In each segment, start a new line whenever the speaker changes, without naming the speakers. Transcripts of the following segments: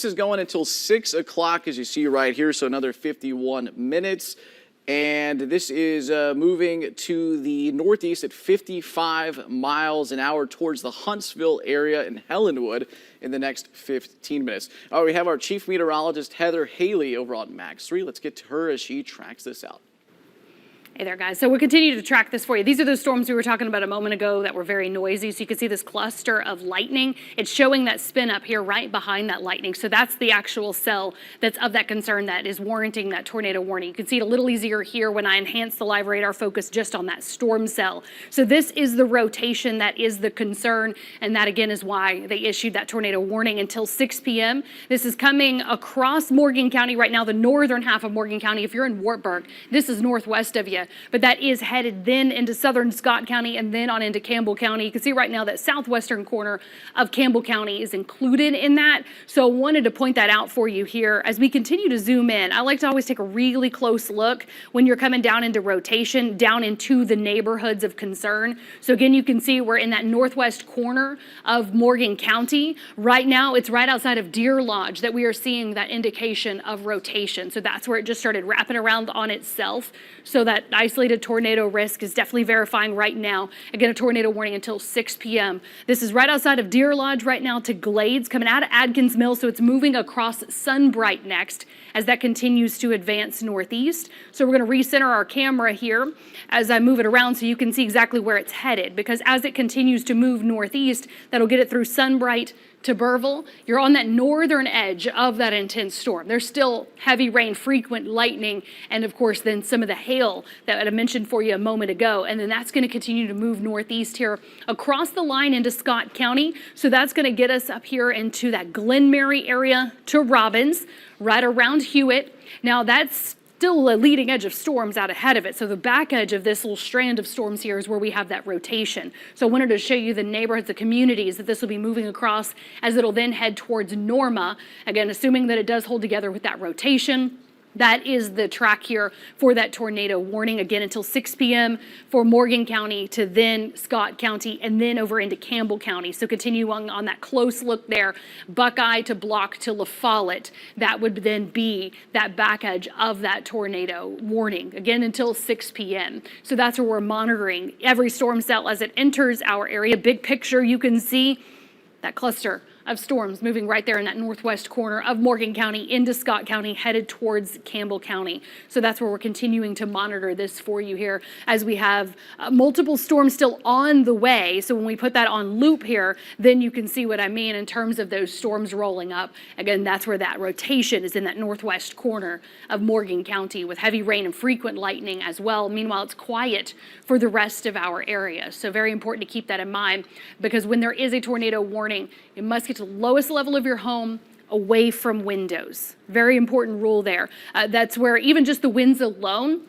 this is going until 6 o'clock, as you see right here, so another 51 minutes. And this is moving to the northeast at 55 miles an hour towards the Huntsville area in Helenwood in the next 15 minutes. All right, we have our chief meteorologist, Heather Haley, over on Max 3. Let's get to her as she tracks this out.
Hey there, guys. So we'll continue to track this for you. These are those storms we were talking about a moment ago that were very noisy. So you can see this cluster of lightning. It's showing that spin up here right behind that lightning. So that's the actual cell that's of that concern that is warranting that tornado warning. You can see it a little easier here when I enhance the live radar focus just on that storm cell. So this is the rotation that is the concern. And that, again, is why they issued that tornado warning until 6 p.m. This is coming across Morgan County right now, the northern half of Morgan County. If you're in Wartburg, this is northwest of you. But that is headed then into southern Scott County and then on into Campbell County. You can see right now that southwestern corner of Campbell County is included in that. So I wanted to point that out for you here as we continue to zoom in. I like to always take a really close look when you're coming down into rotation, down into the neighborhoods of concern. So again, you can see we're in that northwest corner of Morgan County. Right now, it's right outside of Deer Lodge that we are seeing that indication of rotation. So that's where it just started wrapping around on itself. So that isolated tornado risk is definitely verifying right now. Again, a tornado warning until 6 p.m. This is right outside of Deer Lodge right now to Glades, coming out of Adkins Mill, so it's moving across Sunbright next as that continues to advance northeast. So we're going to recenter our camera here as I move it around so you can see exactly where it's headed, because as it continues to move northeast, that'll get it through Sunbright to Burville. You're on that northern edge of that intense storm. There's still heavy rain, frequent lightning, and of course then some of the hail that I mentioned for you a moment ago. And then that's going to continue to move northeast here across the line into Scott County. So that's going to get us up here into that Glen Mary area to Robbins, right around Hewitt. Now that's still a leading edge of storms out ahead of it. So the back edge of this little strand of storms here is where we have that rotation. So I wanted to show you the neighborhoods, the communities that this will be moving across as it'll then head towards Norma. Again, assuming that it does hold together with that rotation. That is the track here for that tornado warning, again, until 6 p.m. for Morgan County to then Scott County and then over into Campbell County. So continuing on that close look there, Buckeye to Block to La Follette, that would then be that back edge of that tornado warning, again, until 6 p.m. So that's where we're monitoring every storm cell as it enters our area. Big picture, you can see that cluster of storms moving right there in that northwest corner of Morgan County into Scott County, headed towards Campbell County. So that's where we're continuing to monitor this for you here as we have multiple storms still on the way. So when we put that on loop here, then you can see what I mean in terms of those storms rolling up. Again, that's where that rotation is, in that northwest corner of Morgan County with heavy rain and frequent lightning as well. Meanwhile, it's quiet for the rest of our area. So very important to keep that in mind, because when there is a tornado warning, you must get to the lowest level of your home, away from windows. Very important rule there. That's where even just the winds alone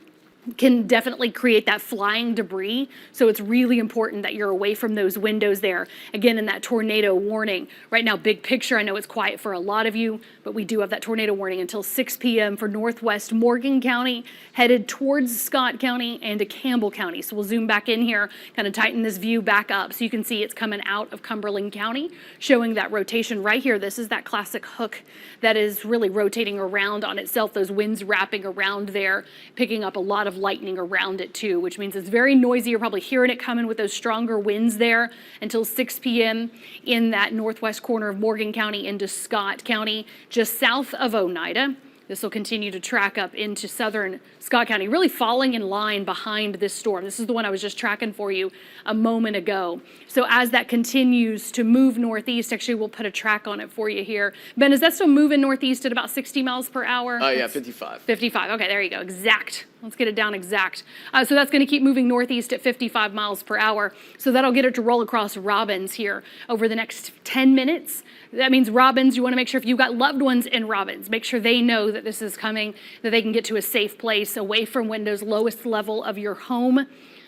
can definitely create that flying debris. So it's really important that you're away from those windows there. Again, in that tornado warning. Right now, big picture, I know it's quiet for a lot of you, but we do have that tornado warning until 6 p.m. for northwest Morgan County, headed towards Scott County and to Campbell County. So we'll zoom back in here, kind of tighten this view back up so you can see it's coming out of Cumberland County, showing that rotation right here. This is that classic hook that is really rotating around on itself, those winds wrapping around there, picking up a lot of lightning around it too, which means it's very noisy. You're probably hearing it coming with those stronger winds there until 6 p.m. in that northwest corner of Morgan County into Scott County, just south of Oneida. This will continue to track up into southern Scott County, really falling in line behind this storm. This is the one I was just tracking for you a moment ago. So as that continues to move northeast, actually we'll put a track on it for you here. Ben, is that still moving northeast at about 60 miles per hour?
Yeah, 55.
55, okay, there you go, exact. Let's get it down exact. So that's going to keep moving northeast at 55 miles per hour. So that'll get it to roll across Robbins here over the next 10 minutes. That means Robbins, you want to make sure if you've got loved ones in Robbins, make sure they know that this is coming, that they can get to a safe place away from windows, lowest level of your home.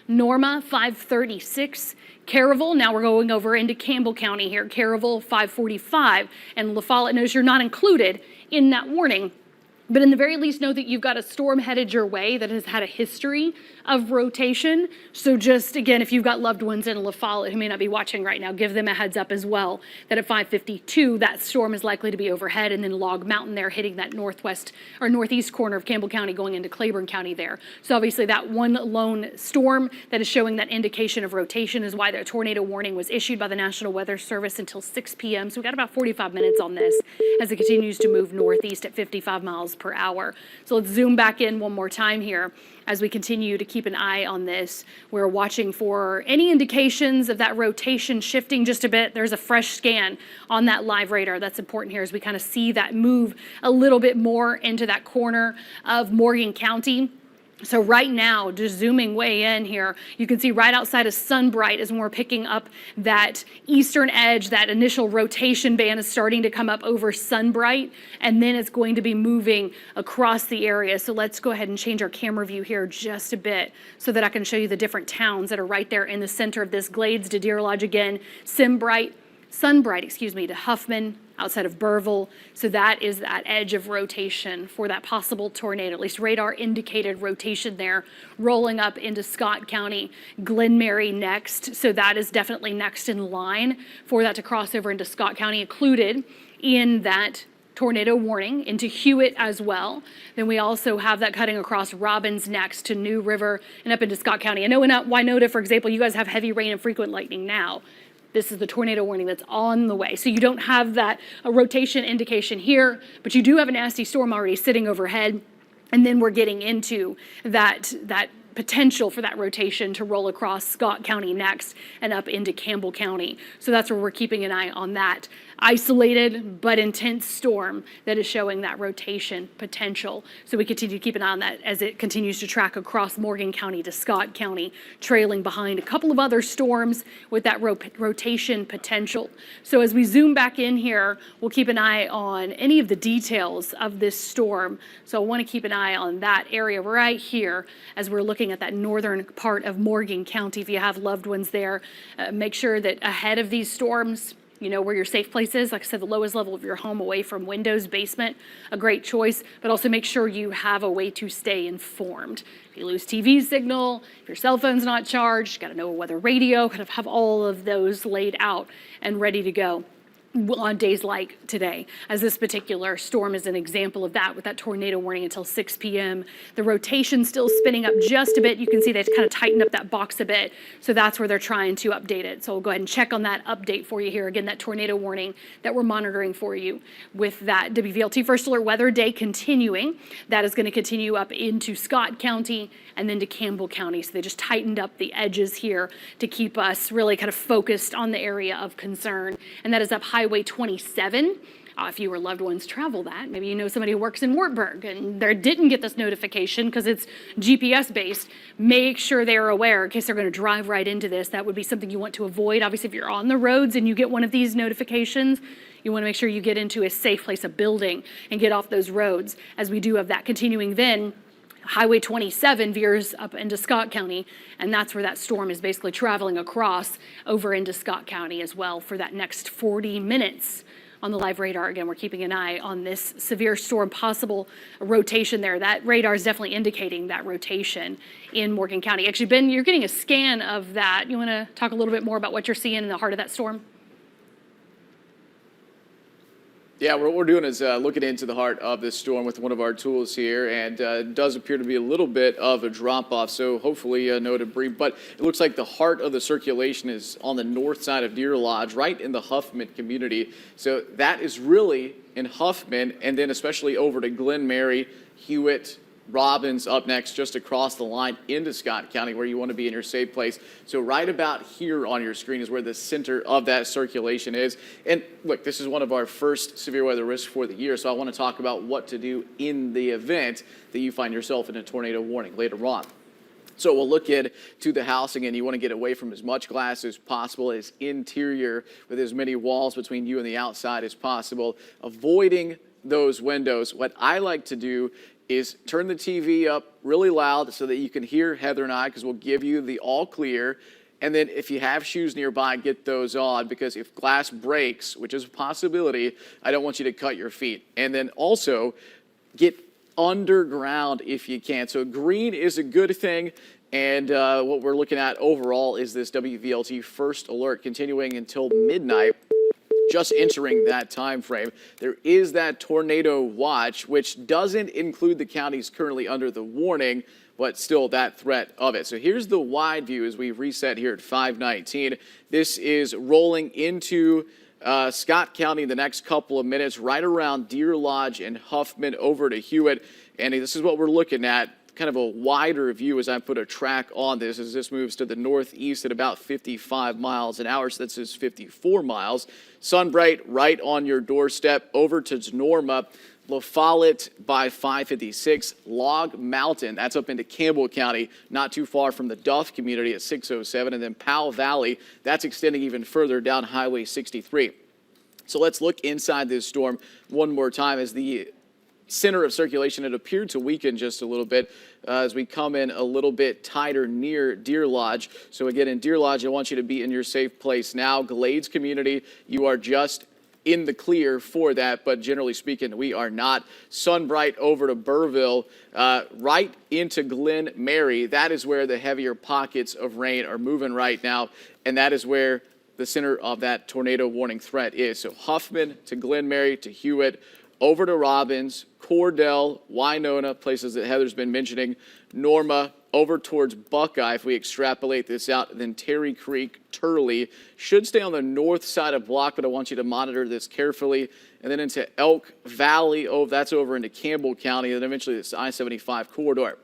Norma, 536. Caryville, now we're going over into Campbell County here. Caryville, 545. And La Follette, notice you're not included in that warning But in the very least, know that you've got a storm headed your way that has had a history of rotation. So just, again, if you've got loved ones in La Follette who may not be watching right now, give them a heads up as well that at 5:52, that storm is likely to be overhead, and then Log Mountain there hitting that northwest or northeast corner of Campbell County going into Claiborne County there. So obviously that one lone storm that is showing that indication of rotation is why the tornado warning was issued by the National Weather Service until 6 p.m. So we've got about 45 minutes on this as it continues to move northeast at 55 miles per hour. So let's zoom back in one more time here as we continue to keep an eye on this. We're watching for any indications of that rotation shifting just a bit. There's a fresh scan on that live radar. That's important here as we kind of see that move a little bit more into that corner of Morgan County. So right now, just zooming way in here, you can see right outside of Sunbright is when we're picking up that eastern edge. That initial rotation band is starting to come up over Sunbright, and then it's going to be moving across the area. So let's go ahead and change our camera view here just a bit so that I can show you the different towns that are right there in the center of this. Glades to Deer Lodge again, Sunbright, to Huffman, outside of Burville. So that is that edge of rotation for that possible tornado, at least radar indicated rotation there, rolling up into Scott County, Glen Mary next. So that is definitely next in line for that to cross over into Scott County, included in that tornado warning into Hewitt as well. Then we also have that cutting across Robbins next to New River and up into Scott County. I know in Wynota, for example, you guys have heavy rain and frequent lightning now. This is the tornado warning that's on the way. So you don't have that rotation indication here, but you do have a nasty storm already sitting overhead. And then we're getting into that potential for that rotation to roll across Scott County next and up into Campbell County. So that's where we're keeping an eye on that isolated but intense storm that is showing that rotation potential. So we continue to keep an eye on that as it continues to track across Morgan County to Scott County, trailing behind a couple of other storms with that rotation potential. So as we zoom back in here, we'll keep an eye on any of the details of this storm. So I want to keep an eye on that area right here as we're looking at that northern part of Morgan County. If you have loved ones there, make sure that ahead of these storms, you know where your safe place is. Like I said, the lowest level of your home away from windows, basement, a great choice, but also make sure you have a way to stay informed. If you lose TV signal, if your cell phone's not charged, you gotta know a weather radio, kind of have all of those laid out and ready to go on days like today, as this particular storm is an example of that with that tornado warning until 6 p.m. The rotation still spinning up just a bit. You can see they kind of tightened up that box a bit. So that's where they're trying to update it. So we'll go ahead and check on that update for you here. Again, that tornado warning that we're monitoring for you with that WVLT First Alert Weather Day continuing. That is going to continue up into Scott County and then to Campbell County. So they just tightened up the edges here to keep us really kind of focused on the area of concern. And that is up Highway 27. If you or loved ones travel that, maybe you know somebody who works in Wartburg and they didn't get this notification because it's GPS based, make sure they're aware in case they're going to drive right into this. That would be something you want to avoid. Obviously, if you're on the roads and you get one of these notifications, you want to make sure you get into a safe place, a building, and get off those roads, as we do have that continuing then. Highway 27 veers up into Scott County, and that's where that storm is basically traveling across over into Scott County as well for that next 40 minutes on the live radar. Again, we're keeping an eye on this severe storm, possible rotation there. That radar is definitely indicating that rotation in Morgan County. Actually, Ben, you're getting a scan of that. You want to talk a little bit more about what you're seeing in the heart of that storm?
Yeah, what we're doing is looking into the heart of this storm with one of our tools here, and it does appear to be a little bit of a drop-off, so hopefully no debris. But it looks like the heart of the circulation is on the north side of Deer Lodge, right in the Huffman community. So that is really in Huffman, and then especially over to Glen Mary, Hewitt, Robbins up next, just across the line into Scott County, where you want to be in your safe place. So right about here on your screen is where the center of that circulation is. And look, this is one of our first severe weather risks for the year, so I want to talk about what to do in the event that you find yourself in a tornado warning later on. So we'll look into the housing, and you want to get away from as much glass as possible, as interior with as many walls between you and the outside as possible, avoiding those windows. What I like to do is turn the TV up really loud so that you can hear Heather and I, because we'll give you the all clear. And then if you have shoes nearby, get those on, because if glass breaks, which is a possibility, I don't want you to cut your feet. And then also get underground if you can. So green is a good thing. And what we're looking at overall is this WVLT first alert continuing until midnight. Just entering that time frame. There is that tornado watch, which doesn't include the counties currently under the warning, but still that threat of it. So here's the wide view as we reset here at 5:19. This is rolling into Scott County in the next couple of minutes, right around Deer Lodge and Huffman over to Hewitt. And this is what we're looking at. Kind of a wider view as I put a track on this as this moves to the northeast at about 55 miles an hour. So that's 54 miles. Sunbright right on your doorstep over to Norma. La Follette by 556. Log Mountain, that's up into Campbell County, not too far from the Duff community at 607. And then Powell Valley, that's extending even further down Highway 63. So let's look inside this storm one more time as the center of circulation, it appeared to weaken just a little bit as we come in a little bit tighter near Deer Lodge. So again, in Deer Lodge, I want you to be in your safe place now. Glades community, you are just in the clear for that, but generally speaking, we are not. Sunbright over to Burrville, right into Glen Mary. That is where the heavier pockets of rain are moving right now, and that is where the center of that tornado warning threat is. So Huffman to Glen Mary to Hewitt, over to Robbins, Cordell, Winona, places that Heather's been mentioning, Norma, over towards Buckeye if we extrapolate this out, and then Terry Creek, Turley, should stay on the north side of Block, but I want you to monitor this carefully, and then into Elk Valley, that's over into Campbell County, and then eventually this I-75 corridor.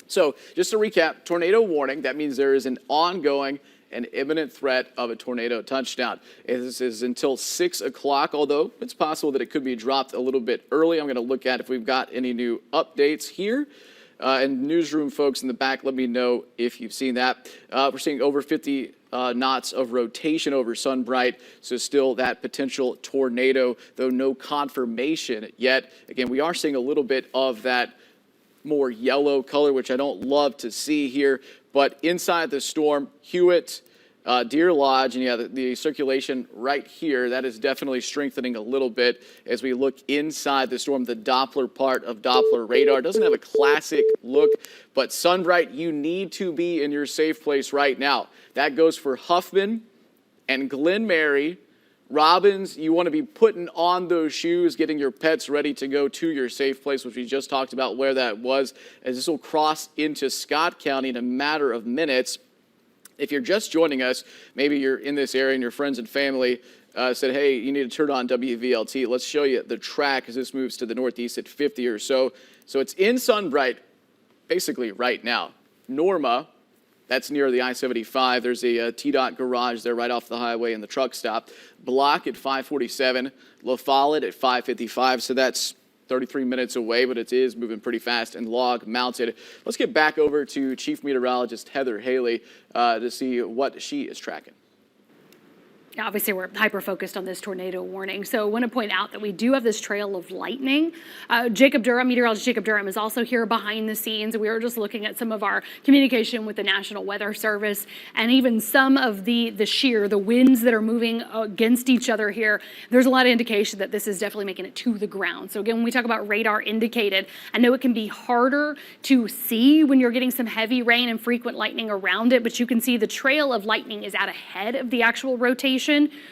So just to recap, tornado warning, that means there is an ongoing an imminent threat of a tornado touchdown. This is until 6 o'clock, although it's possible that it could be dropped a little bit early. I'm going to look at if we've got any new updates here. And newsroom folks in the back, let me know if you've seen that. We're seeing over 50 knots of rotation over Sunbright, so still that potential tornado, though no confirmation yet. Again, we are seeing a little bit of that more yellow color, which I don't love to see here. But inside the storm, Hewitt, Deer Lodge, and the circulation right here, that is definitely strengthening a little bit as we look inside the storm. The Doppler part of Doppler radar doesn't have a classic look, but Sunbright, you need to be in your safe place right now. That goes for Huffman and Glen Mary. Robbins, you want to be putting on those shoes, getting your pets ready to go to your safe place, which we just talked about where that was, as this will cross into Scott County in a matter of minutes. If you're just joining us, maybe you're in this area and your friends and family said, hey, you need to turn on WVLT. Let's show you the track as this moves to the northeast at 50 or so. So it's in Sunbright basically right now. Norma, that's near the I-75. There's a T-Dot garage there right off the highway and the truck stop. Block at 547, La Follette at 555, so that's 33 minutes away, but it is moving pretty fast, and Log Mounted. Let's get back over to Chief Meteorologist Heather Haley to see what she is tracking.
Obviously, we're hyper-focused on this tornado warning. So I want to point out that we do have this trail of lightning. Jacob Durham, meteorologist Jacob Durham, is also here behind the scenes. We were just looking at some of our communication with the National Weather Service and even some of the winds that are moving against each other here. There's a lot of indication that this is definitely making it to the ground. So again, when we talk about radar indicated, I know it can be harder to see when you're getting some heavy rain and frequent lightning around it, but you can see the trail of lightning is out ahead of the actual rotation.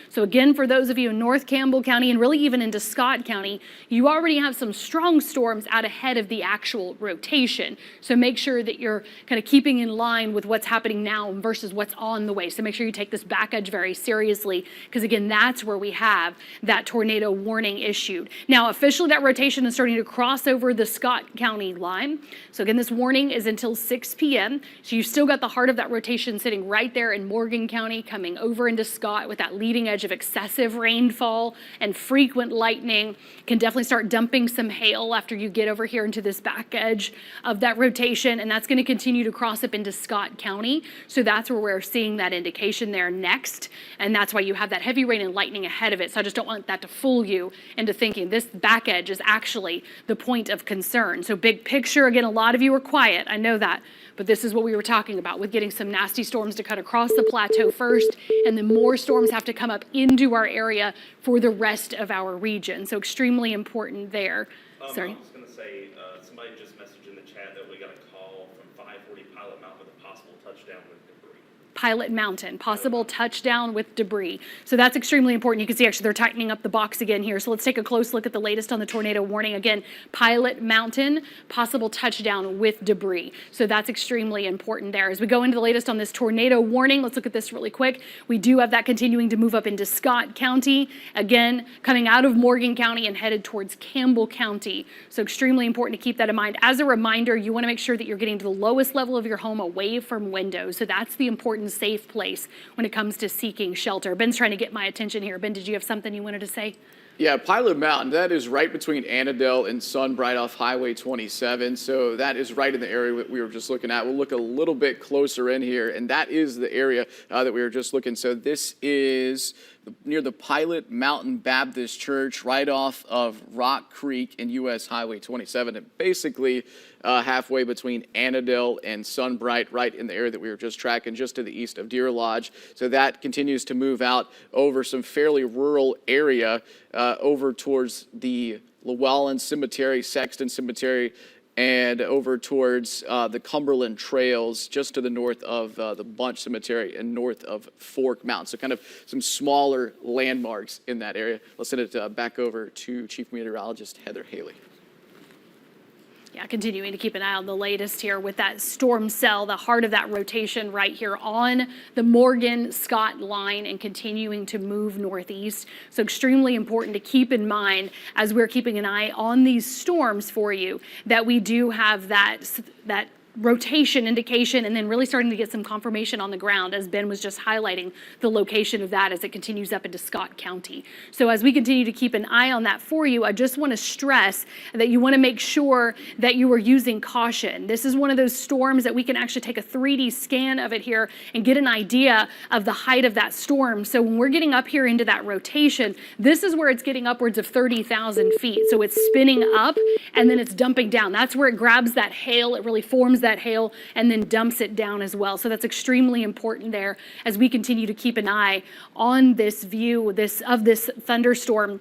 So again, for those of you in North Campbell County and really even into Scott County, you already have some strong storms out ahead of the actual rotation. So make sure that you're kind of keeping in line with what's happening now versus what's on the way. So make sure you take this back edge very seriously, because again, that's where we have that tornado warning issued. Now, officially that rotation is starting to cross over the Scott County line. So again, this warning is until 6 p.m. So you've still got the heart of that rotation sitting right there in Morgan County, coming over into Scott with that leading edge of excessive rainfall and frequent lightning. Can definitely start dumping some hail after you get over here into this back edge of that rotation, and that's going to continue to cross up into Scott County. So that's where we're seeing that indication there next, and that's why you have that heavy rain and lightning ahead of it. So I just don't want that to fool you into thinking this back edge is actually the point of concern. So big picture, again, a lot of you are quiet, I know that, but this is what we were talking about with getting some nasty storms to cut across the plateau first, and then more storms have to come up into our area for the rest of our region. So extremely important there. Sorry.
I was going to say, somebody just messaged in the chat that we got a call from 540 Pilot Mountain with a possible touchdown with debris.
Pilot Mountain, possible touchdown with debris. So that's extremely important. You can see actually they're tightening up the box again here. So let's take a close look at the latest on the tornado warning. Again, Pilot Mountain, possible touchdown with debris. So that's extremely important there. As we go into the latest on this tornado warning, let's look at this really quick. We do have that continuing to move up into Scott County. Again, coming out of Morgan County and headed towards Campbell County. So extremely important to keep that in mind. As a reminder, you want to make sure that you're getting to the lowest level of your home away from windows. So that's the important safe place when it comes to seeking shelter. Ben's trying to get my attention here. Ben, did you have something you wanted to say?
Yeah, Pilot Mountain, that is right between Annandale and Sunbright off Highway 27. So that is right in the area that we were just looking at. We'll look a little bit closer in here, and that is the area that we were just looking. So this is near the Pilot Mountain Baptist Church, right off of Rock Creek and US Highway 27. And basically halfway between Annandale and Sunbright, right in the area that we were just tracking, just to the east of Deer Lodge. So that continues to move out over some fairly rural area over towards the Llewellyn Cemetery, Sexton Cemetery, and over towards the Cumberland Trails, just to the north of the Bunch Cemetery and north of Fork Mountain. So kind of some smaller landmarks in that area. Let's send it back over to Chief Meteorologist Heather Haley.
Yeah, continuing to keep an eye on the latest here with that storm cell, the heart of that rotation right here on the Morgan-Scott line and continuing to move northeast. So extremely important to keep in mind as we're keeping an eye on these storms for you that we do have that rotation indication and then really starting to get some confirmation on the ground as Ben was just highlighting the location of that as it continues up into Scott County. So as we continue to keep an eye on that for you, I just want to stress that you want to make sure that you are using caution. This is one of those storms that we can actually take a 3D scan of it here and get an idea of the height of that storm. So when we're getting up here into that rotation, this is where it's getting upwards of 30,000 feet. So it's spinning up and then it's dumping down. That's where it grabs that hail. It really forms that hail and then dumps it down as well. So that's extremely important there as we continue to keep an eye on this view of this thunderstorm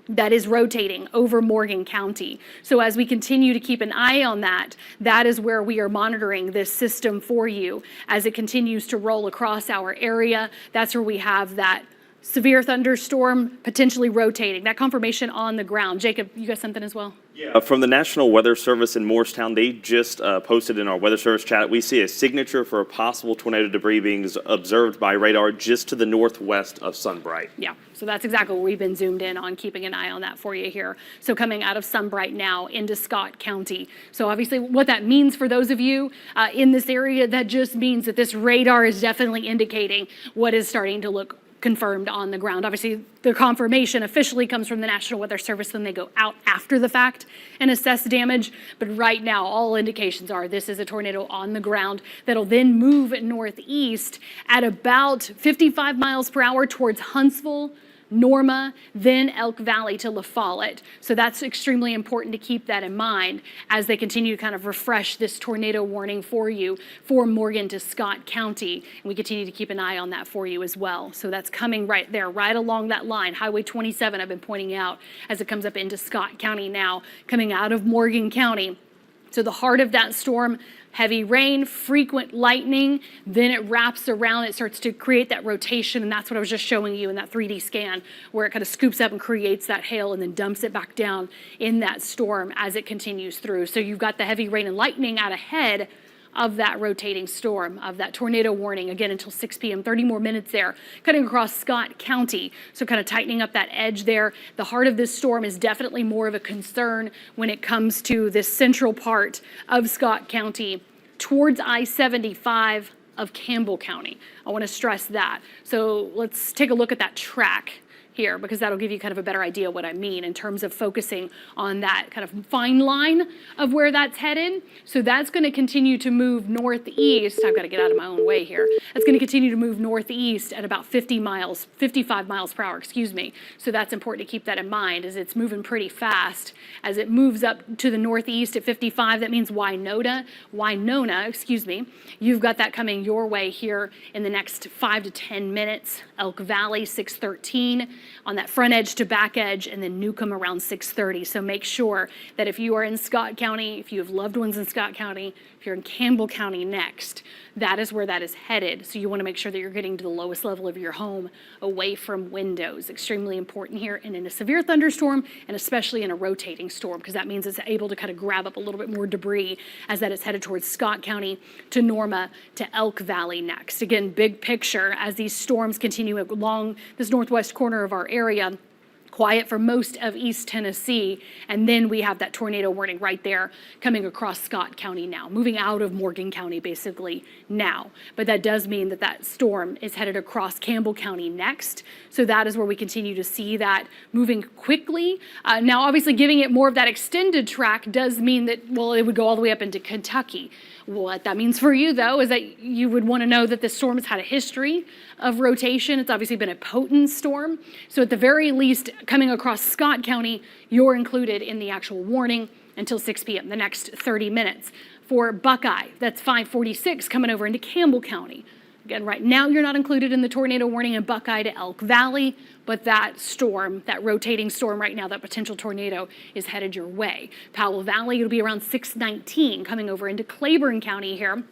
that is rotating over Morgan County. So as we continue to keep an eye on that, that is where we are monitoring this system for you as it continues to roll across our area. That's where we have that severe thunderstorm potentially rotating, that confirmation on the ground. Jacob, you got something as well?
Yeah, from the National Weather Service in Morristown, they just posted in our Weather Service chat, we see a signature for a possible tornado debris being observed by radar just to the northwest of Sunbright.
Yeah, so that's exactly what we've been zoomed in on, keeping an eye on that for you here. So coming out of Sunbright now into Scott County. So obviously what that means for those of you in this area, that just means that this radar is definitely indicating what is starting to look confirmed on the ground. Obviously, the confirmation officially comes from the National Weather Service, then they go out after the fact and assess damage. But right now, all indications are this is a tornado on the ground that'll then move northeast at about 55 miles per hour towards Huntsville, Norma, then Elk Valley to La Follette. So that's extremely important to keep that in mind as they continue to kind of refresh this tornado warning for you for Morgan to Scott County. And we continue to keep an eye on that for you as well. So that's coming right there, right along that line. Highway 27 I've been pointing out as it comes up into Scott County now, coming out of Morgan County. So the heart of that storm, heavy rain, frequent lightning, then it wraps around, it starts to create that rotation, and that's what I was just showing you in that 3D scan, where it kind of scoops up and creates that hail and then dumps it back down in that storm as it continues through. So you've got the heavy rain and lightning out ahead of that rotating storm, of that tornado warning, again until 6 p.m., 30 more minutes there, cutting across Scott County. So kind of tightening up that edge there. The heart of this storm is definitely more of a concern when it comes to this central part of Scott County towards I-75 of Campbell County. I want to stress that. So let's take a look at that track here, because that'll give you kind of a better idea what I mean in terms of focusing on that kind of fine line of where that's headed. So that's going to continue to move northeast. I've got to get out of my own way here. That's going to continue to move northeast at about 55 miles per hour, excuse me. So that's important to keep that in mind, as it's moving pretty fast. As it moves up to the northeast at 55, that means Winona, excuse me. You've got that coming your way here in the next 5 to 10 minutes. Elk Valley, 613 on that front edge to back edge, and then Newcomb around 630. So make sure that if you are in Scott County, if you have loved ones in Scott County, if you're in Campbell County next, that is where that is headed. So you want to make sure that you're getting to the lowest level of your home away from windows. Extremely important here, and in a severe thunderstorm, and especially in a rotating storm, because that means it's able to kind of grab up a little bit more debris as that is headed towards Scott County to Norma to Elk Valley next. Again, big picture as these storms continue along this northwest corner of our area. Quiet for most of East Tennessee, and then we have that tornado warning right there coming across Scott County now, moving out of Morgan County basically now. But that does mean that that storm is headed across Campbell County next, so that is where we continue to see that moving quickly. Now, obviously, giving it more of that extended track does mean that, well, it would go all the way up into Kentucky. What that means for you, though, is that you would want to know that this storm has had a history of rotation. It's obviously been a potent storm. So at the very least, coming across Scott County, you're included in the actual warning until 6 p.m., the next 30 minutes. For Buckeye, that's 546 coming over into Campbell County. Again, right now you're not included in the tornado warning in Buckeye to Elk Valley, but that storm, that rotating storm right now, that potential tornado is headed your way. Powell Valley, it'll be around 619 coming over into Claiborne County here,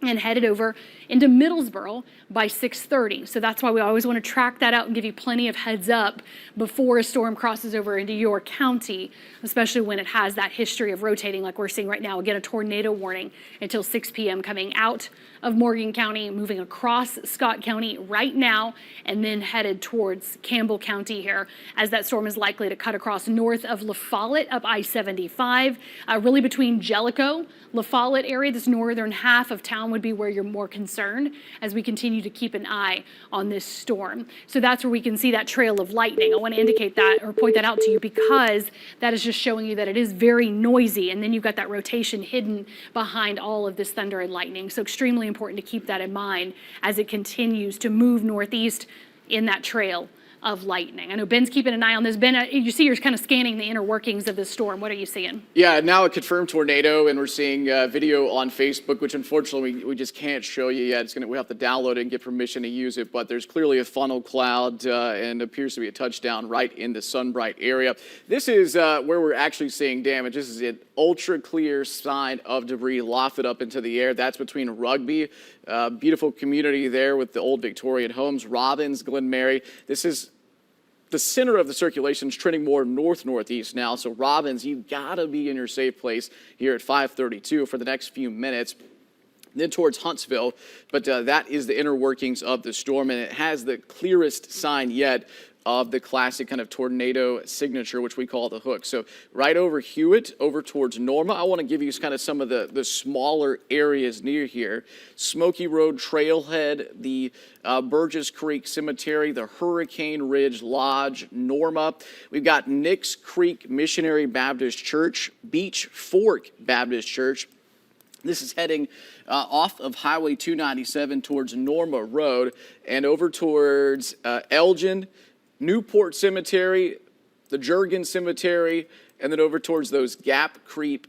and headed over into Middlesboro by 6:30. So that's why we always want to track that out and give you plenty of heads up before a storm crosses over into your county, especially when it has that history of rotating like we're seeing right now. Again, a tornado warning until 6 p.m. coming out of Morgan County, moving across Scott County right now, and then headed towards Campbell County here, as that storm is likely to cut across north of La Follette up I-75, really between Jellicoe, La Follette area. This northern half of town would be where you're more concerned as we continue to keep an eye on this storm. So that's where we can see that trail of lightning. I want to indicate that or point that out to you, because that is just showing you that it is very noisy, and then you've got that rotation hidden behind all of this thunder and lightning. So extremely important to keep that in mind as it continues to move northeast in that trail of lightning. I know Ben's keeping an eye on this. Ben, you see you're kind of scanning the inner workings of this storm. What are you seeing?
Yeah, now a confirmed tornado, and we're seeing video on Facebook, which unfortunately we just can't show you yet. We have to download it and get permission to use it, but there's clearly a funnel cloud and appears to be a touchdown right in the Sunbright area. This is where we're actually seeing damage. This is an ultra clear sign of debris lofted up into the air. That's between Rugby, beautiful community there with the old Victorian homes, Robbins, Glen Mary. This is the center of the circulation is trending more north-northeast now. So Robbins, you've got to be in your safe place here at 5:32 for the next few minutes. Then towards Huntsville, but that is the inner workings of the storm, and it has the clearest sign yet of the classic kind of tornado signature, which we call the hook. So right over Hewitt, over towards Norma, I want to give you kind of some of the smaller areas near here. Smoky Road Trailhead, the Burgess Creek Cemetery, the Hurricane Ridge Lodge, Norma. We've got Nicks Creek Missionary Baptist Church, Beach Fork Baptist Church. This is heading off of Highway 297 towards Norma Road and over towards Elgin, Newport Cemetery, the Jurgen Cemetery, and then over towards those Gap Creek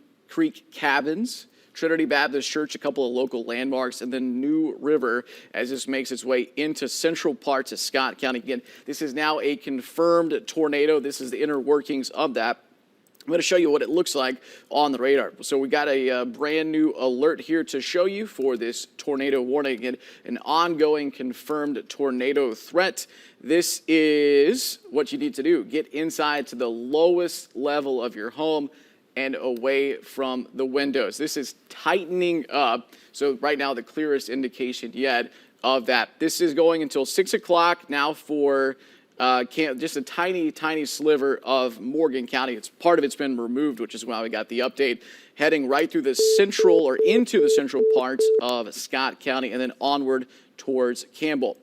cabins, Trinity Baptist Church, a couple of local landmarks, and then New River as this makes its way into central parts of Scott County. Again, this is now a confirmed tornado. This is the inner workings of that. I'm going to show you what it looks like on the radar. So we got a brand new alert here to show you for this tornado warning. Again, an ongoing confirmed tornado threat. This is what you need to do. Get inside to the lowest level of your home and away from the windows. This is tightening up. So right now, the clearest indication yet of that. This is going until 6 o'clock now for just a tiny sliver of Morgan County. Part of it's been removed, which is why we got the update, heading right through the central or into the central parts of Scott County and then onward towards Campbell.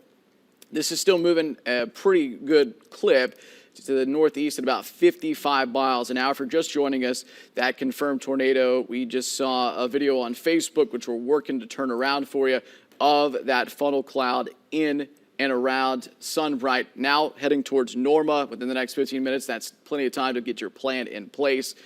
This is still moving a pretty good clip to the northeast at about 55 miles an hour. For just joining us, that confirmed tornado, we just saw a video on Facebook, which we're working to turn around for you, of that funnel cloud in and around Sunbright. Now heading towards Norma within the next 15 minutes. That's plenty of time to get your plan in place.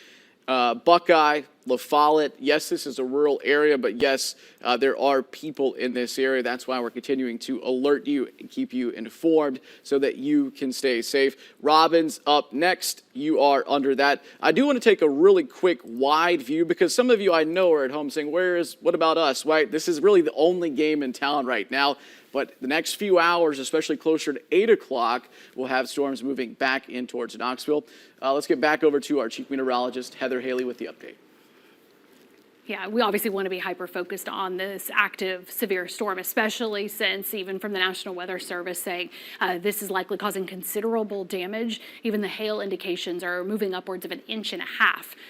Buckeye, La Follette, yes, this is a rural area, but yes, there are people in this area. That's why we're continuing to alert you and keep you informed so that you can stay safe. Robbins up next. You are under that. I do want to take a really quick wide view because some of you I know are at home saying, what about us, right? This is really the only game in town right now. But the next few hours, especially closer to 8 o'clock, we'll have storms moving back in towards Knoxville. Let's get back over to our chief meteorologist, Heather Haley, with the update.
Yeah, we obviously want to be hyper-focused on this active severe storm, especially since even from the National Weather Service saying this is likely causing considerable damage. Even the hail indications are moving upwards of 1.5 inches.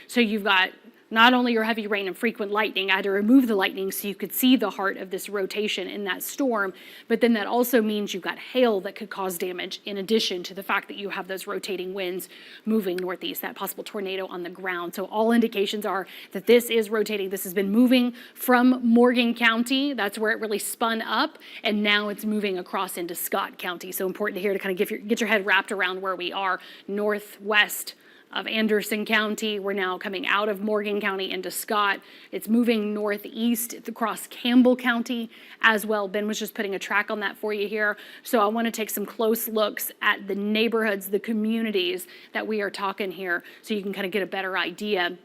So you've got not only your heavy rain and frequent lightning, I had to remove the lightning so you could see the heart of this rotation in that storm, but then that also means you've got hail that could cause damage in addition to the fact that you have those rotating winds moving northeast, that possible tornado on the ground. So all indications are that this is rotating. This has been moving from Morgan County. That's where it really spun up, and now it's moving across into Scott County. So important to hear to kind of get your head wrapped around where we are northwest of Anderson County. We're now coming out of Morgan County into Scott. It's moving northeast across Campbell County as well. Ben was just putting a track on that for you here. So I want to take some close looks at the neighborhoods, the communities that we are talking here so you can kind of get a better idea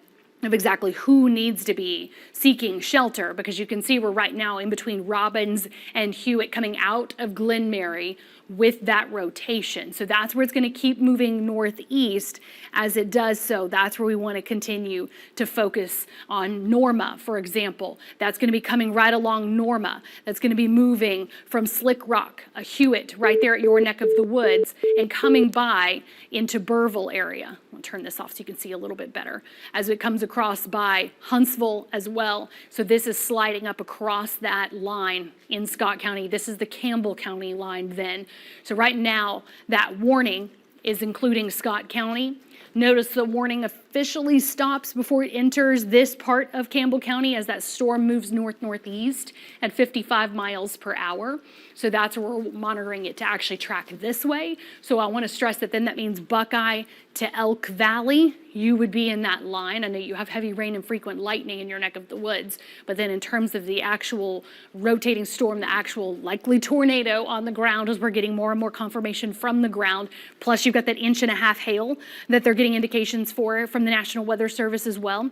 of exactly who needs to be seeking shelter, because you can see we're right now in between Robbins and Hewitt coming out of Glen Mary with that rotation. So that's where it's going to keep moving northeast. As it does so, that's where we want to continue to focus on Norma, for example. That's going to be coming right along Norma. That's going to be moving from Slick Rock, a Hewitt, right there at your neck of the woods, and coming by into Burville area. I'll turn this off so you can see a little bit better. As it comes across by Huntsville as well. So this is sliding up across that line in Scott County. This is the Campbell County line then. So right now, that warning is including Scott County. Notice the warning officially stops before it enters this part of Campbell County as that storm moves north-northeast at 55 miles per hour. So that's where we're monitoring it to actually track this way. So I want to stress that then that means Buckeye to Elk Valley, you would be in that line. I know you have heavy rain and frequent lightning in your neck of the woods, but then in terms of the actual rotating storm, the actual likely tornado on the ground, as we're getting more and more confirmation from the ground, plus you've got that 1.5 inches hail that they're getting indications for from the National Weather Service as well.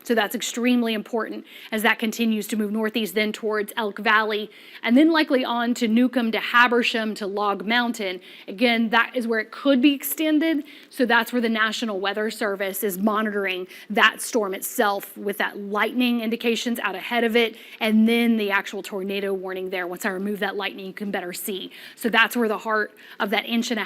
So that's extremely important as that continues to move northeast then towards Elk Valley and then likely on to Newcomb to Habersham to Log Mountain. Again, that is where it could be extended. So that's where the National Weather Service is monitoring that storm itself with that lightning indications out ahead of it and then the actual tornado warning there. Once I remove that lightning, you can better see. So that's where the heart of that 1.5 inches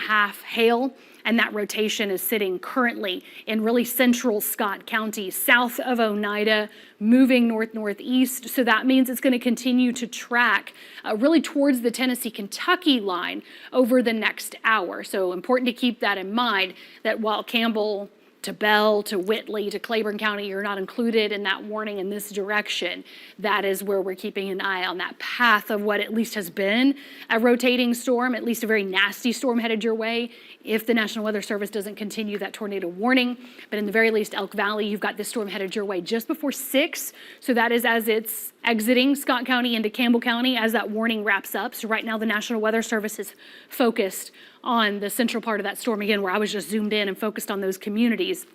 hail and that rotation is sitting currently in really central Scott County, south of Oneida, moving north-northeast. So that means it's going to continue to track really towards the Tennessee-Kentucky line over the next hour. So important to keep that in mind, that while Campbell to Bell, to Whitley, to Claiborne County, you're not included in that warning in this direction. That is where we're keeping an eye on that path of what at least has been a rotating storm, at least a very nasty storm headed your way, if the National Weather Service doesn't continue that tornado warning. But in the very least, Elk Valley, you've got this storm headed your way just before 6. So that is as it's exiting Scott County into Campbell County as that warning wraps up. So right now, the National Weather Service is focused on the central part of that storm, again, where I was just zoomed in and focused on those communities.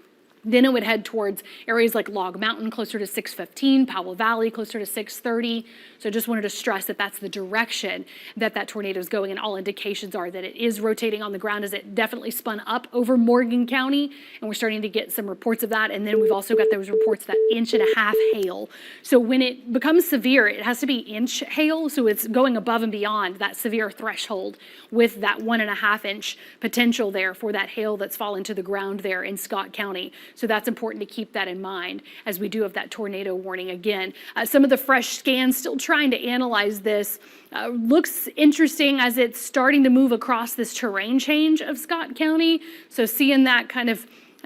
Then it would head towards areas like Log Mountain, closer to 6:15, Powell Valley, closer to 6:30. So just wanted to stress that that's the direction that that tornado is going, and all indications are that it is rotating on the ground as it definitely spun up over Morgan County, and we're starting to get some reports of that. And then we've also got those reports that 1.5 inches hail. So when it becomes severe, it has to be inch hail, so it's going above and beyond that severe threshold with that 1.5 inch potential there for that hail that's fallen to the ground there in Scott County. So that's important to keep that in mind as we do have that tornado warning again. Some of the fresh scans still trying to analyze this. Looks interesting as it's starting to move across this terrain change of Scott County. So seeing that kind of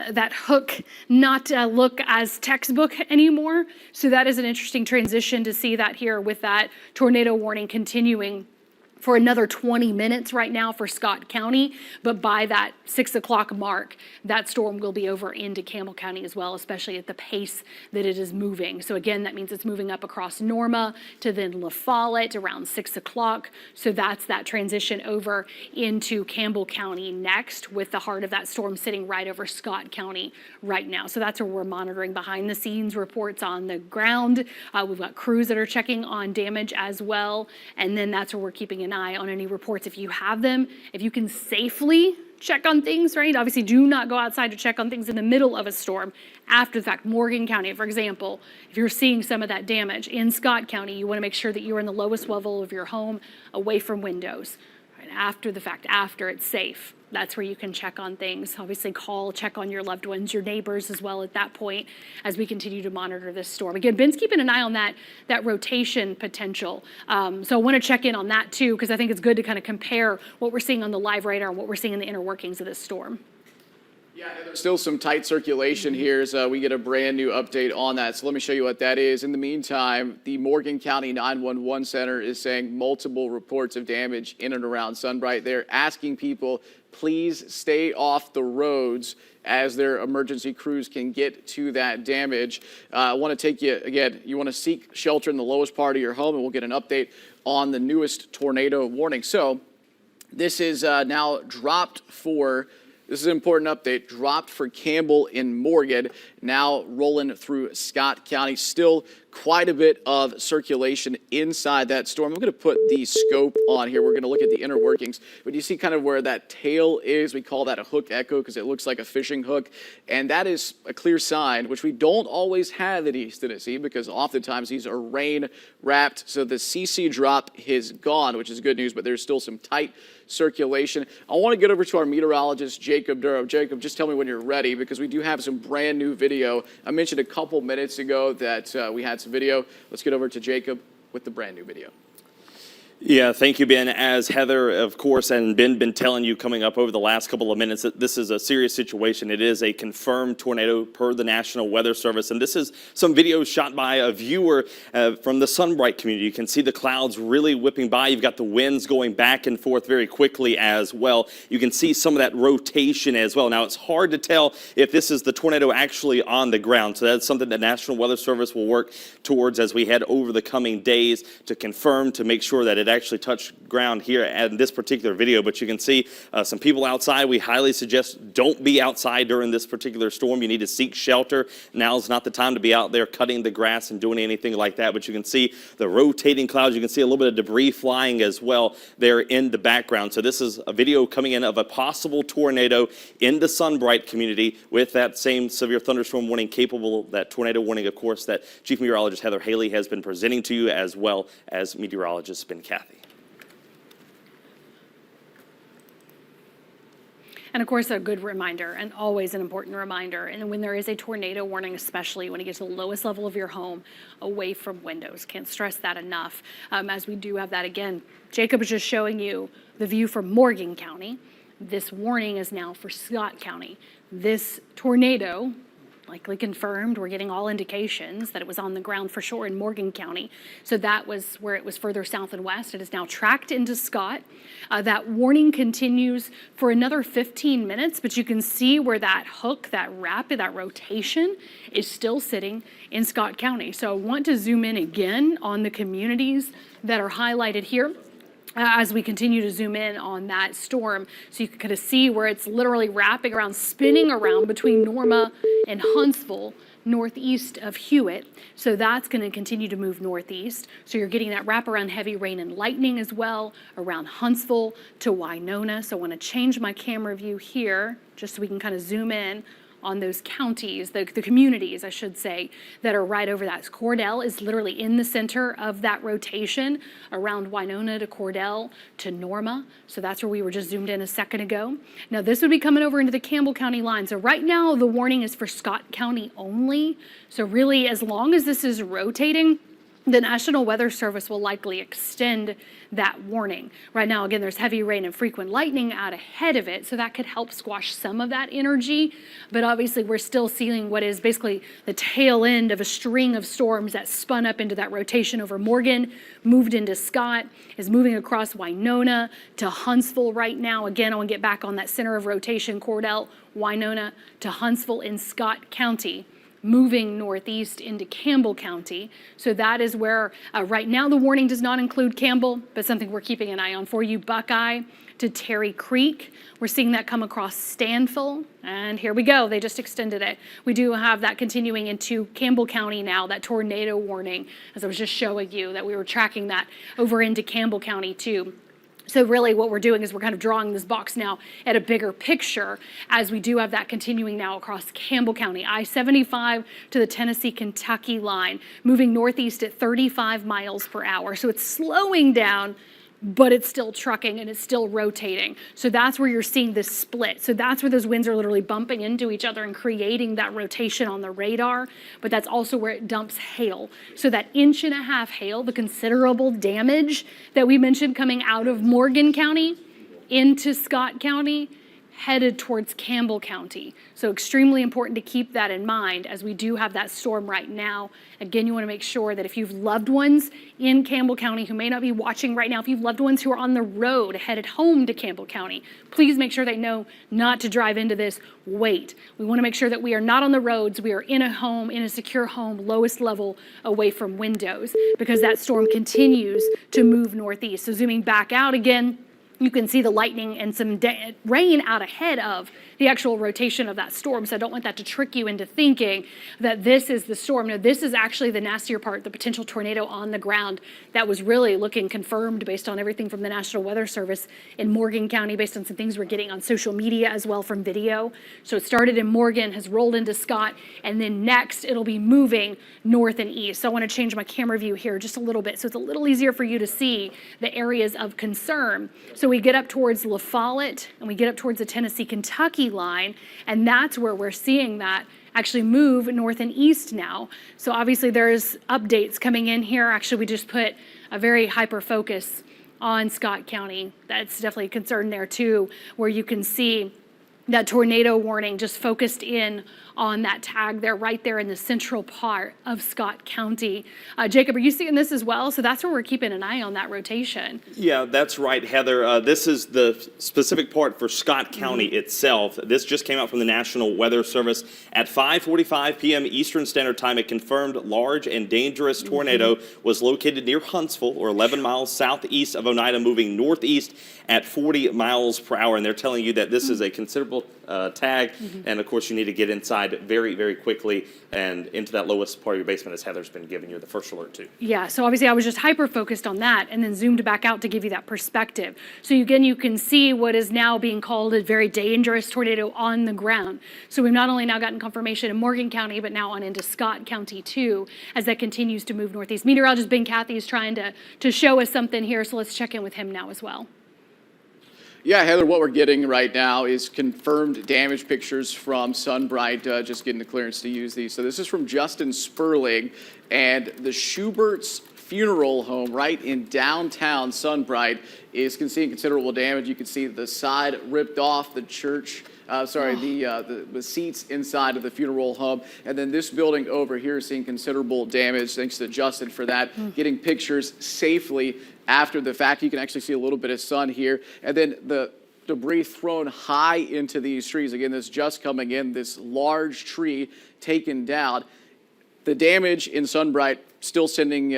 that hook not look as textbook anymore. So that is an interesting transition to see that here with that tornado warning continuing for another 20 minutes right now for Scott County, but by that 6 o'clock mark, that storm will be over into Campbell County as well, especially at the pace that it is moving. So again, that means it's moving up across Norma to then La Follette around 6 o'clock. So that's that transition over into Campbell County next, with the heart of that storm sitting right over Scott County right now. So that's where we're monitoring behind the scenes reports on the ground. We've got crews that are checking on damage as well. And then that's where we're keeping an eye on any reports if you have them, if you can safely check on things, right? Obviously, do not go outside to check on things in the middle of a storm. After the fact, Morgan County, for example, if you're seeing some of that damage in Scott County, you want to make sure that you're in the lowest level of your home, away from windows. Right? After the fact, after it's safe, that's where you can check on things. Obviously, check on your loved ones, your neighbors as well at that point as we continue to monitor this storm. Again, Ben's keeping an eye on that rotation potential. So I want to check in on that too, because I think it's good to kind of compare what we're seeing on the live radar and what we're seeing in the inner workings of this storm.
Yeah, and there's still some tight circulation here, so we get a brand new update on that. So let me show you what that is. In the meantime, the Morgan County 911 Center is saying multiple reports of damage in and around Sunbright. They're asking people, please stay off the roads as their emergency crews can get to that damage. I want to take you, again, you want to seek shelter in the lowest part of your home, and we'll get an update on the newest tornado warning. So this is now dropped for... This is an important update. Dropped for Campbell and Morgan, now rolling through Scott County. Still quite a bit of circulation inside that storm. I'm going to put the scope on here. We're going to look at the inner workings. But you see kind of where that tail is. We call that a hook echo because it looks like a fishing hook. And that is a clear sign, which we don't always have in East Tennessee because oftentimes these are rain wrapped. So the CC drop is gone, which is good news, but there's still some tight circulation. I want to get over to our meteorologist, Jacob Durham. Jacob, just tell me when you're ready because we do have some brand new video. I mentioned a couple minutes ago that we had some video. Let's get over to Jacob with the brand new video.
Yeah, thank you, Ben. As Heather, of course, and Ben been telling you coming up over the last couple of minutes that this is a serious situation. It is a confirmed tornado per the National Weather Service. And this is some video shot by a viewer from the Sunbright community. You can see the clouds really whipping by. You've got the winds going back and forth very quickly as well. You can see some of that rotation as well. Now, it's hard to tell if this is the tornado actually on the ground. So that's something the National Weather Service will work towards as we head over the coming days to confirm, to make sure that it actually touched ground here in this particular video. But you can see some people outside. We highly suggest don't be outside during this particular storm. You need to seek shelter. Now's not the time to be out there cutting the grass and doing anything like that. But you can see the rotating clouds. You can see a little bit of debris flying as well there in the background. So this is a video coming in of a possible tornado in the Sunbright community with that same severe thunderstorm warning capable, that tornado warning, of course, that Chief Meteorologist Heather Haley has been presenting to you, as well as meteorologist Ben Kathy.
And of course, a good reminder, and always an important reminder, and when there is a tornado warning, especially when you get to the lowest level of your home, away from windows. Can't stress that enough, as we do have that again. Jacob is just showing you the view from Morgan County. This warning is now for Scott County. This tornado, likely confirmed, we're getting all indications that it was on the ground for sure in Morgan County. So that was where it was further south and west. It is now tracked into Scott. That warning continues for another 15 minutes, but you can see where that hook, that wrap, that rotation is still sitting in Scott County. So I want to zoom in again on the communities that are highlighted here. As we continue to zoom in on that storm, so you can kind of see where it's literally wrapping around, spinning around between Norma and Huntsville, northeast of Hewitt. So that's going to continue to move northeast. So you're getting that wraparound heavy rain and lightning as well around Huntsville to Winona. So I want to change my camera view here just so we can kind of zoom in on those counties, the communities, I should say, that are right over that. Cordell is literally in the center of that rotation around Winona to Cordell to Norma. So that's where we were just zoomed in a second ago. Now this would be coming over into the Campbell County line. So right now the warning is for Scott County only. So really, as long as this is rotating, the National Weather Service will likely extend that warning. Right now, again, there's heavy rain and frequent lightning out ahead of it, so that could help squash some of that energy. But obviously, we're still seeing what is basically the tail end of a string of storms that spun up into that rotation over Morgan, moved into Scott, is moving across Winona to Huntsville right now. Again, I want to get back on that center of rotation, Cordell, Winona to Huntsville in Scott County, moving northeast into Campbell County. So that is where right now the warning does not include Campbell, but something we're keeping an eye on for you. Buckeye to Terry Creek. We're seeing that come across Stanfill, and here we go. They just extended it. We do have that continuing into Campbell County now, that tornado warning, as I was just showing you, that we were tracking that over into Campbell County too. So really what we're doing is we're kind of drawing this box now at a bigger picture as we do have that continuing now across Campbell County. I-75 to the Tennessee-Kentucky line, moving northeast at 35 miles per hour. So it's slowing down, but it's still trucking and it's still rotating. So that's where you're seeing this split. So that's where those winds are literally bumping into each other and creating that rotation on the radar, but that's also where it dumps hail. So that 1.5 inch hail, the considerable damage that we mentioned coming out of Morgan County into Scott County, headed towards Campbell County. So extremely important to keep that in mind as we do have that storm right now. Again, you want to make sure that if you've loved ones in Campbell County who may not be watching right now, if you've loved ones who are on the road headed home to Campbell County, please make sure they know not to drive into this. Wait. We want to make sure that we are not on the roads. We are in a home, in a secure home, lowest level away from windows, because that storm continues to move northeast. So zooming back out again, you can see the lightning and some rain out ahead of the actual rotation of that storm. So I don't want that to trick you into thinking that this is the storm. No, this is actually the nastier part, the potential tornado on the ground that was really looking confirmed based on everything from the National Weather Service in Morgan County, based on some things we're getting on social media as well from video. So it started in Morgan, has rolled into Scott, and then next it'll be moving north and east. So I want to change my camera view here just a little bit so it's a little easier for you to see the areas of concern. So we get up towards La Follette and we get up towards the Tennessee-Kentucky line, and that's where we're seeing that actually move north and east now. So obviously there's updates coming in here. Actually, we just put a very hyper focus on Scott County. That's definitely a concern there too, where you can see that tornado warning just focused in on that tag there, right there in the central part of Scott County. Jacob, are you seeing this as well? So that's where we're keeping an eye on that rotation.
Yeah, that's right, Heather. This is the specific part for Scott County itself. This just came out from the National Weather Service. At 5:45 p.m. Eastern Standard Time, a confirmed large and dangerous tornado was located near Huntsville, or 11 miles southeast of Oneida, moving northeast at 40 miles per hour. And they're telling you that this is a considerable tag, and of course you need to get inside very, very quickly and into that lowest part of your basement, as Heather's been giving you the first alert to.
Yeah, so obviously I was just hyper focused on that and then zoomed back out to give you that perspective. So again, you can see what is now being called a very dangerous tornado on the ground. So we've not only now gotten confirmation in Morgan County, but now on into Scott County too, as that continues to move northeast. Meteorologist Ben Cathy is trying to show us something here, so let's check in with him now as well.
Yeah, Heather, what we're getting right now is confirmed damage pictures from Sunbright, just getting the clearance to use these. So this is from Justin Sperling, and the Schubert's funeral home right in downtown Sunbright is seeing considerable damage. You can see the side ripped off, the church, the seats inside of the funeral home. And then this building over here is seeing considerable damage. Thanks to Justin for that, getting pictures safely after the fact. You can actually see a little bit of sun here. And then the debris thrown high into these trees. Again, this just coming in, this large tree taken down. The damage in Sunbright still sending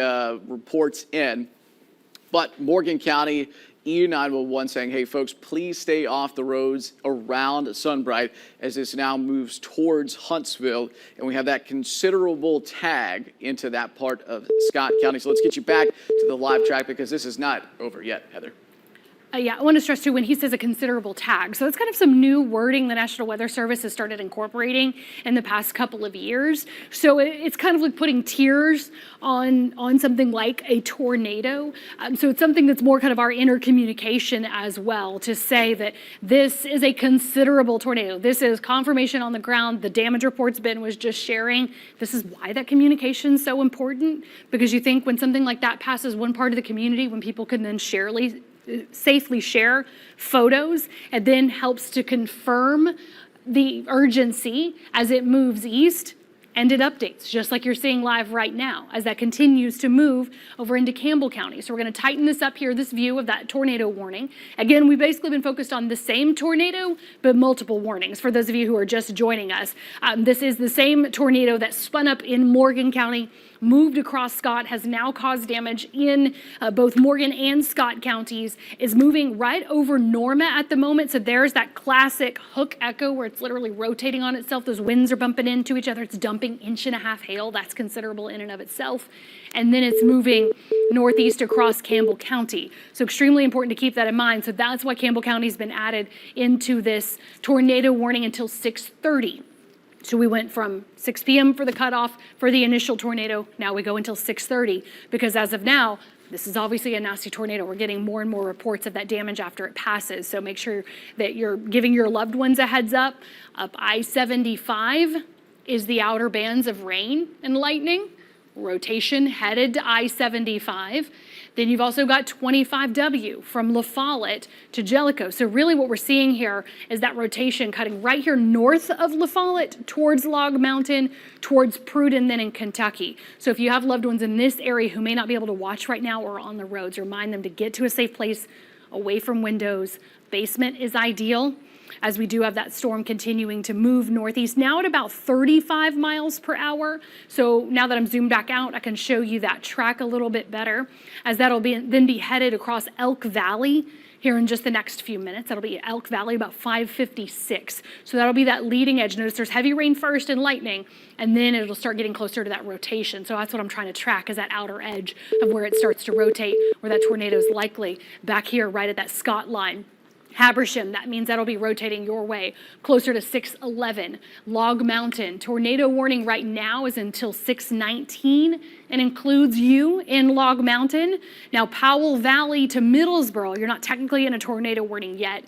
reports in, but Morgan County E911 saying, hey folks, please stay off the roads around Sunbright as this now moves towards Huntsville, and we have that considerable tag into that part of Scott County. So let's get you back to the live track because this is not over yet, Heather.
Yeah, I want to stress too when he says a considerable tag. So it's kind of some new wording the National Weather Service has started incorporating in the past couple of years. So it's kind of like putting tiers on something like a tornado. So it's something that's more kind of our inner communication as well, to say that this is a considerable tornado. This is confirmation on the ground. The damage reports Ben was just sharing. This is why that communication is so important, because you think when something like that passes one part of the community, when people can then safely share photos, it then helps to confirm the urgency as it moves east, and it updates, just like you're seeing live right now, as that continues to move over into Campbell County. So we're going to tighten this up here, this view of that tornado warning. Again, we've basically been focused on the same tornado, but multiple warnings. For those of you who are just joining us, this is the same tornado that spun up in Morgan County, moved across Scott, has now caused damage in both Morgan and Scott counties, is moving right over Norma at the moment. So there's that classic hook echo where it's literally rotating on itself. Those winds are bumping into each other. It's dumping 1.5 inches hail. That's considerable in and of itself. And then it's moving northeast across Campbell County. So extremely important to keep that in mind. So that's why Campbell County has been added into this tornado warning until 6:30. So we went from 6 p.m. for the cutoff for the initial tornado. Now we go until 6:30, because as of now, this is obviously a nasty tornado. We're getting more and more reports of that damage after it passes. So make sure that you're giving your loved ones a heads up. Up I-75 is the outer bands of rain and lightning. Rotation headed to I-75. Then you've also got 25W from La Follette to Jellicoe. So really what we're seeing here is that rotation cutting right here north of La Follette towards Log Mountain, towards Pruden, then in Kentucky. So if you have loved ones in this area who may not be able to watch right now or on the roads, remind them to get to a safe place away from windows. Basement is ideal, as we do have that storm continuing to move northeast, now at about 35 miles per hour. So now that I'm zoomed back out, I can show you that track a little bit better, as that'll then be headed across Elk Valley here in just the next few minutes. That'll be Elk Valley about 5:56. So that'll be that leading edge. Notice there's heavy rain first and lightning, and then it'll start getting closer to that rotation. So that's what I'm trying to track, is that outer edge of where it starts to rotate, where that tornado is likely back here right at that Scott line. Habersham, that means that'll be rotating your way closer to 6:11. Log Mountain, tornado warning right now is until 6:19 and includes you in Log Mountain. Now Powell Valley to Middlesboro, you're not technically in a tornado warning yet,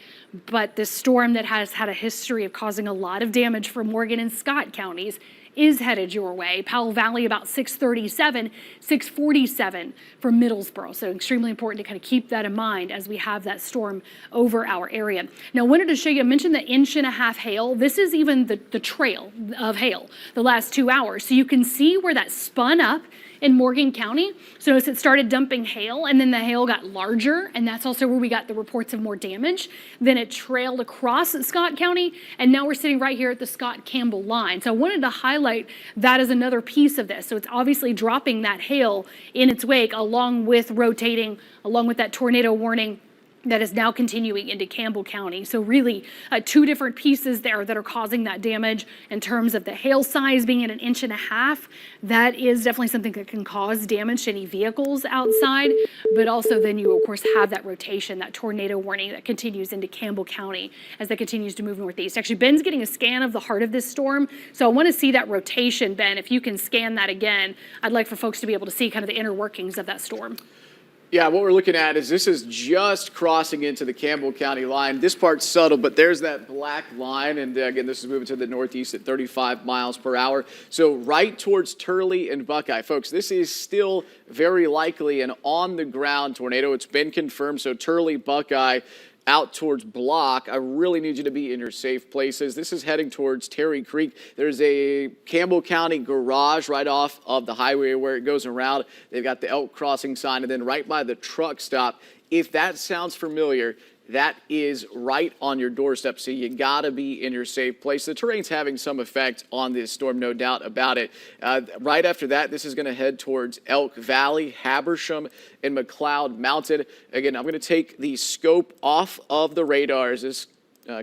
but this storm that has had a history of causing a lot of damage for Morgan and Scott counties is headed your way. Powell Valley about 6:37, 6:47 for Middlesboro. So extremely important to kind of keep that in mind as we have that storm over our area. Now I wanted to show you, I mentioned the 1.5 inches hail. This is even the trail of hail the last 2 hours. So you can see where that spun up in Morgan County. So notice it started dumping hail, and then the hail got larger, and that's also where we got the reports of more damage. Then it trailed across Scott County, and now we're sitting right here at the Scott-Campbell line. So I wanted to highlight that as another piece of this. So it's obviously dropping that hail in its wake, along with rotating, along with that tornado warning that is now continuing into Campbell County. So really two different pieces there that are causing that damage in terms of the hail size being at 1.5 inches. That is definitely something that can cause damage to any vehicles outside, but also then you of course have that rotation, that tornado warning that continues into Campbell County as that continues to move northeast. Actually, Ben's getting a scan of the heart of this storm. So I want to see that rotation, Ben. If you can scan that again, I'd like for folks to be able to see kind of the inner workings of that storm.
Yeah, what we're looking at is this is just crossing into the Campbell County line. This part's subtle, but there's that black line. And again, this is moving to the northeast at 35 miles per hour. So right towards Turley and Buckeye. Folks, this is still very likely an on-the-ground tornado. It's been confirmed. So Turley, Buckeye, out towards Block. I really need you to be in your safe places. This is heading towards Terry Creek. There's a Campbell County garage right off of the highway where it goes around. They've got the Elk Crossing sign, and then right by the truck stop. If that sounds familiar, that is right on your doorstep, so you gotta be in your safe place. The terrain's having some effect on this storm, no doubt about it. Right after that, this is gonna head towards Elk Valley, Habersham, and McLeod Mountain. Again, I'm gonna take the scope off of the radar as this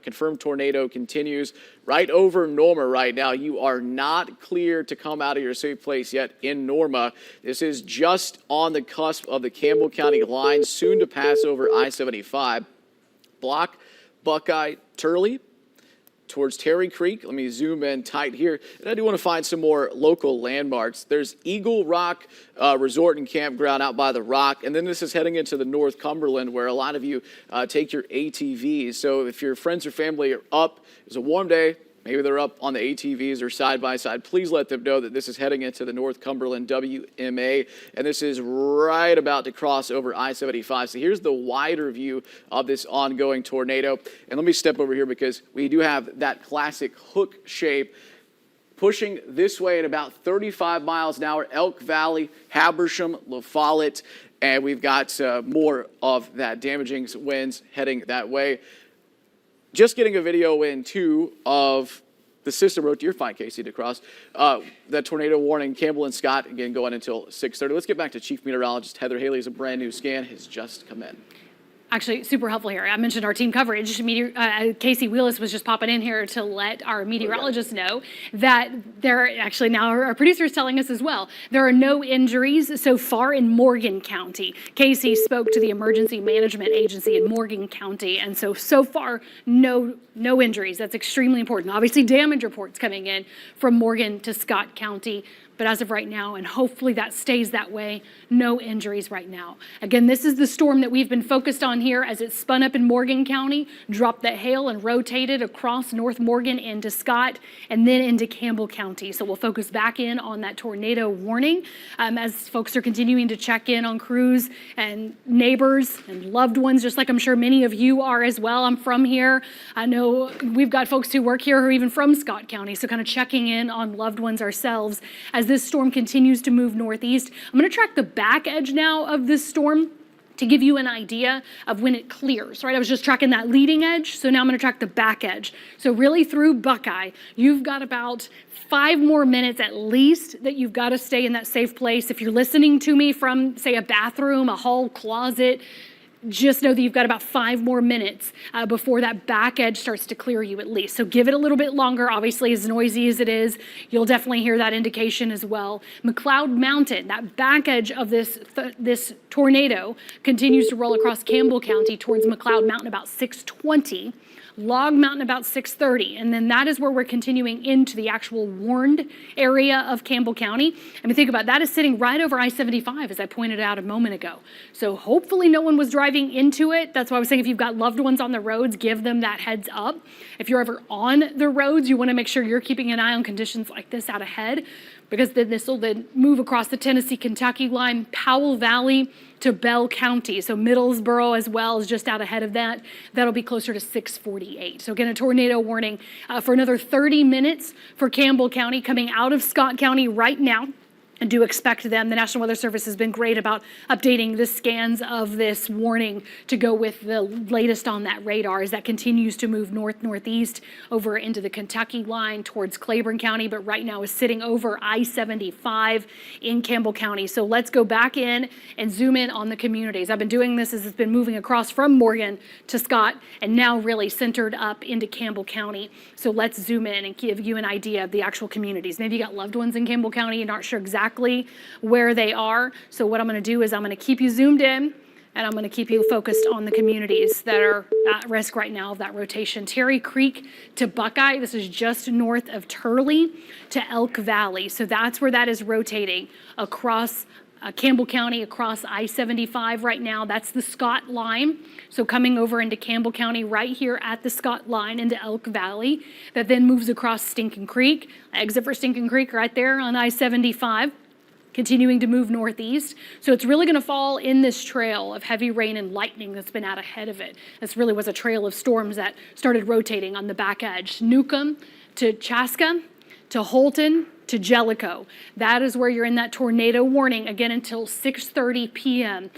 confirmed tornado continues right over Norma right now. You are not clear to come out of your safe place yet in Norma. This is just on the cusp of the Campbell County line, soon to pass over I-75. block Buckeye, Turley, towards Terry Creek. Let me zoom in tight here. And I do want to find some more local landmarks. There's Eagle Rock Resort and Campground out by the Rock. And then this is heading into the North Cumberland where a lot of you take your ATVs. So if your friends or family are up, it's a warm day, maybe they're up on the ATVs or side by side, please let them know that this is heading into the North Cumberland WMA, and this is right about to cross over I-75. So here's the wider view of this ongoing tornado. And let me step over here because we do have that classic hook shape pushing this way at about 35 miles an hour, Elk Valley, Habersham, La Follette, and we've got more of that damaging winds heading that way. Just getting a video in, too, of the system road. You're fine, Casey, to cross. That tornado warning, Campbell and Scott, again, going until 6:30. Let's get back to Chief Meteorologist Heather Haley's. A brand new scan has just come in.
Actually, super helpful here. I mentioned our team coverage. Casey Wheelis was just popping in here to let our meteorologists know that actually now our producer is telling us as well, there are no injuries so far in Morgan County. Casey spoke to the Emergency Management Agency in Morgan County, and so far, no injuries. That's extremely important. Obviously, damage reports coming in from Morgan to Scott County. But as of right now, and hopefully that stays that way, no injuries right now. Again, this is the storm that we've been focused on here as it spun up in Morgan County, dropped that hail and rotated across North Morgan into Scott, and then into Campbell County. So we'll focus back in on that tornado warning as folks are continuing to check in on crews and neighbors and loved ones, just like I'm sure many of you are as well. I'm from here. I know we've got folks who work here who are even from Scott County, so kind of checking in on loved ones ourselves as this storm continues to move northeast. I'm going to track the back edge now of this storm to give you an idea of when it clears, right? I was just tracking that leading edge, so now I'm going to track the back edge. So really through Buckeye, you've got about 5 more minutes at least that you've got to stay in that safe place. If you're listening to me from, say, a bathroom, a hall, closet, just know that you've got about 5 more minutes before that back edge starts to clear you at least. So give it a little bit longer. Obviously, as noisy as it is, you'll definitely hear that indication as well. McLeod Mountain, that back edge of this tornado continues to roll across Campbell County towards McLeod Mountain about 6:20. Log Mountain about 6:30, and then that is where we're continuing into the actual warned area of Campbell County. I mean, think about it, that is sitting right over I-75, as I pointed out a moment ago. So hopefully no one was driving into it. That's why I was saying if you've got loved ones on the roads, give them that heads up. If you're ever on the roads, you want to make sure you're keeping an eye on conditions like this out ahead, because then this will then move across the Tennessee-Kentucky line, Powell Valley to Bell County. So Middlesboro as well is just out ahead of that. That'll be closer to 6:48. So again, a tornado warning for another 30 minutes for Campbell County coming out of Scott County right now. And do expect them. The National Weather Service has been great about updating the scans of this warning to go with the latest on that radar as that continues to move northeast over into the Kentucky line towards Claiborne County, but right now is sitting over I-75 in Campbell County. So let's go back in and zoom in on the communities. I've been doing this as it's been moving across from Morgan to Scott and now really centered up into Campbell County. So let's zoom in and give you an idea of the actual communities. Maybe you got loved ones in Campbell County, you're not sure exactly where they are. So what I'm going to do is I'm going to keep you zoomed in and I'm going to keep you focused on the communities that are at risk right now of that rotation. Terry Creek to Buckeye, this is just north of Turley to Elk Valley. So that's where that is rotating across Campbell County, across I-75 right now. That's the Scott line. So coming over into Campbell County right here at the Scott line into Elk Valley, that then moves across Stinking Creek, exit for Stinking Creek right there on I-75. Continuing to move northeast. So it's really going to fall in this trail of heavy rain and lightning that's been out ahead of it. This really was a trail of storms that started rotating on the back edge. Newcomb to Chaska to Holton to Jellicoe. That is where you're in that tornado warning again until 6:30 p.m.